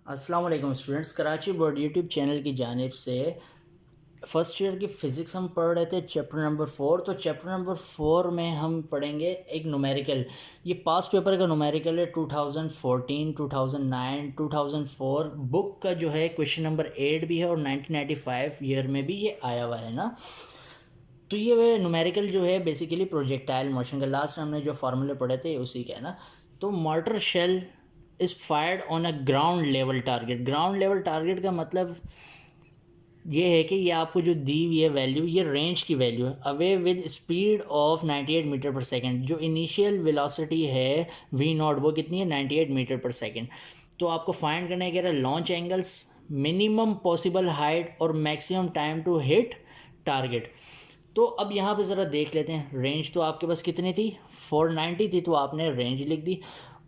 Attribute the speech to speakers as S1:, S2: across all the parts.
S1: अस्सलाम वालेकुम students, Karachi board YouTube channel की जानिब से फ़र्स्ट ईयर की फ़िज़िक्स हम पढ़ रहे थे चैप्टर नंबर 4। तो चैप्टर नंबर 4 में हम पढ़ेंगे एक न्यूमेरिकल। ये पास पेपर का न्यूमेरिकल है 2014, 2009, 2004 बुक का जो है क्वेश्चन नंबर 8 भी है और 1995 ईयर में भी ये आया हुआ है ना। तो ये न्यूमेरिकल जो है बेसिकली प्रोजेक्टाइल मोशन का लास्ट हमने जो फार्मूले पढ़े थे उसी का है ना। तो mortar shell is fired on a ground level target. Ground level target का मतलब ये है कि ये आपको जो दी हुई है वैल्यू, ये रेंज की वैल्यू है, away with speed of 98 metre per second. जो इनिशियल वेलोसिटी है वी नॉट वो कितनी है 98 मीटर पर सेकंड। तो आपको फाइंड करना है कह रहा है launch angles, minimum possible height और maximum time to hit target. तो अब यहाँ पे ज़रा देख लेते हैं, रेंज तो आपके पास कितनी थी 490 थी, तो आपने रेंज लिख दी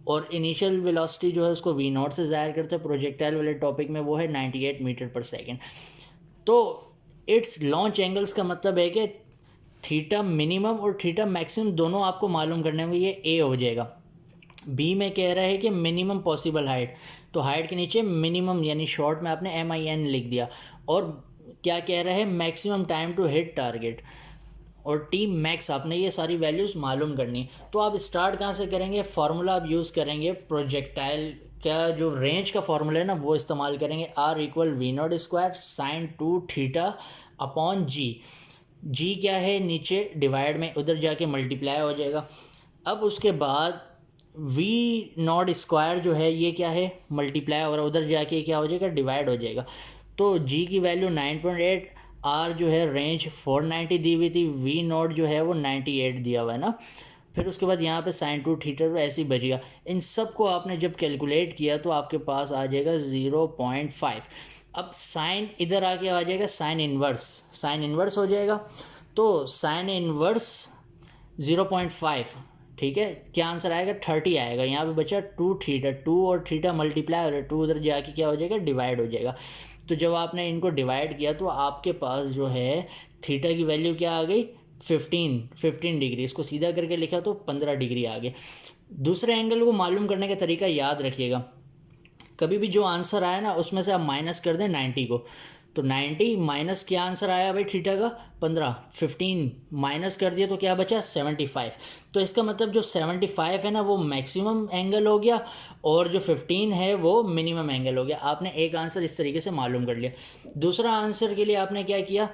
S1: और इनिशियल वेलोसिटी जो है उसको वी नॉट से ज़ाहिर करते हैं, प्रोजेक्टाइल वाले टॉपिक में वो है 98 मीटर पर सेकंड। तो इट्स लॉन्च एंगल्स का मतलब है कि थीटा मिनिमम और थीटा मैक्सिमम दोनों आपको मालूम करने में, ये ए हो जाएगा। बी में कह रहा है कि मिनिमम पॉसिबल हाइट, तो हाइट के नीचे मिनिमम यानी शॉर्ट में आपने MIN लिख दिया। और क्या कह रहा है maximum time to hit target और टी मैक्स, आपने ये सारी वैल्यूज़ मालूम करनी। तो आप स्टार्ट कहाँ से करेंगे, फार्मूला आप यूज़ करेंगे प्रोजेक्टाइल का जो रेंज का फार्मूला है ना वो इस्तेमाल करेंगे। R equal we not square sine 2 theta upon g. G क्या है नीचे डिवाइड में, उधर जाके मल्टीप्लाई हो जाएगा। अब उसके बाद वी नॉट स्क्वायर जो है ये क्या है मल्टीप्लाई और उधर जाके क्या हो जाएगा डिवाइड हो जाएगा। तो जी की वैल्यू 9.8, आर जो है रेंज 490 दी हुई थी, वी नॉट जो है वो 98 दिया हुआ है ना। फिर उसके बाद यहाँ पे साइन 2 थीटा ऐसे ही बचेगा। इन सब को आपने जब कैलकुलेट किया तो आपके पास आ जाएगा 0.5। अब साइन इधर आके आ जाएगा साइन इन्वर्स, साइन इन्वर्स हो जाएगा। तो साइन इन्वर्स 0.5, ठीक है, क्या आंसर आएगा 30 आएगा। यहाँ पे बचा 2 थीटा, 2 और थीटा मल्टीप्लाई हो रहा है, 2 उधर जाके क्या हो जाएगा डिवाइड हो जाएगा। तो जब आपने इनको डिवाइड किया तो आपके पास जो है थीटा की वैल्यू क्या आ गई 15 डिग्री। इसको सीधा करके लिखा तो 15 डिग्री आ गए। दूसरे एंगल को मालूम करने का तरीका याद रखिएगा, कभी भी जो आंसर आया ना उसमें से आप माइनस कर दें 90 को। तो 90 माइनस क्या आंसर आया भाई थीटा का 15, 15 माइनस कर दिया तो क्या बचा 75। तो इसका मतलब जो 75 है ना वो मैक्सिमम एंगल हो गया और जो 15 है वो मिनिमम एंगल हो गया। आपने एक आंसर इस तरीके से मालूम कर लिया। दूसरा आंसर के लिए आपने क्या किया,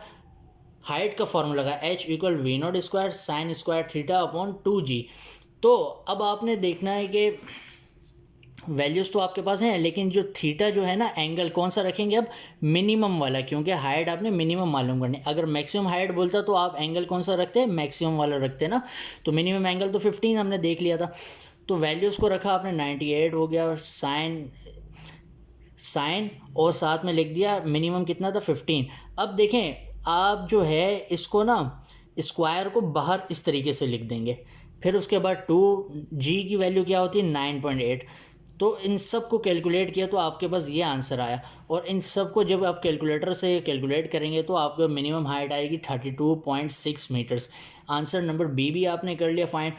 S1: हाइट का फॉर्मूला लगा H equal we not square sine square theta upon 2G। तो अब आपने देखना है कि वैल्यूज़ तो आपके पास हैं लेकिन जो थीटा जो है ना एंगल कौन सा रखेंगे अब मिनिमम वाला, क्योंकि हाइट आपने मिनिमम मालूम करनी। अगर मैक्सिमम हाइट बोलता तो आप एंगल कौन सा रखते हैं मैक्सिमम वाला रखते हैं ना। तो मिनिमम एंगल तो 15 हमने देख लिया था। तो वैल्यूज़ को रखा आपने 98 हो गया और साइन साइन और साथ में लिख दिया मिनिमम कितना था 15। अब देखें आप जो है इसको ना स्क्वायर को बाहर इस तरीके से लिख देंगे, फिर उसके बाद 2G की वैल्यू क्या होती है 9.8। तो इन सब को कैलकुलेट किया तो आपके पास ये आंसर आया। और इन सब को जब आप कैलकुलेटर से कैलकुलेट करेंगे तो आपको मिनिमम हाइट आएगी 32.6 मीटर्स। आंसर नंबर बी भी आपने कर लिया फाइंड।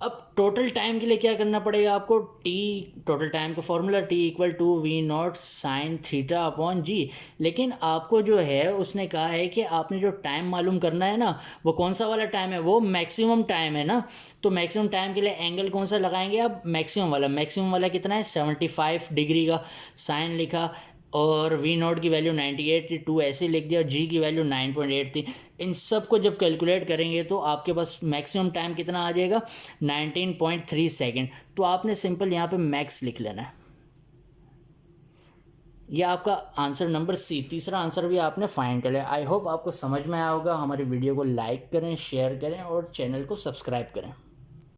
S1: अब टोटल टाइम के लिए क्या करना पड़ेगा आपको, टी टोटल टाइम का formula t equal to v not sine theta upon g. लेकिन आपको जो है उसने कहा है कि आपने जो टाइम मालूम करना है ना वो कौन सा वाला टाइम है, वो मैक्सिमम टाइम है ना। तो मैक्सिमम टाइम के लिए एंगल कौन सा लगाएंगे आप मैक्सिमम वाला। मैक्सिमम वाला कितना है 75 डिग्री का, साइन लिखा और वी नॉट की वैल्यू 98 थी, 2 ऐसे लिख दिया और जी की वैल्यू 9.8 थी। इन सब को जब कैलकुलेट करेंगे तो आपके पास मैक्सिमम टाइम कितना आ जाएगा 19.3 सेकेंड। तो आपने सिंपल यहाँ पे मैक्स लिख लेना है। यह आपका आंसर नंबर सी, तीसरा आंसर भी आपने फाइंड कर लिया। आई होप आपको समझ में आया होगा। हमारी वीडियो को लाइक करें, शेयर करें और चैनल को सब्सक्राइब करें।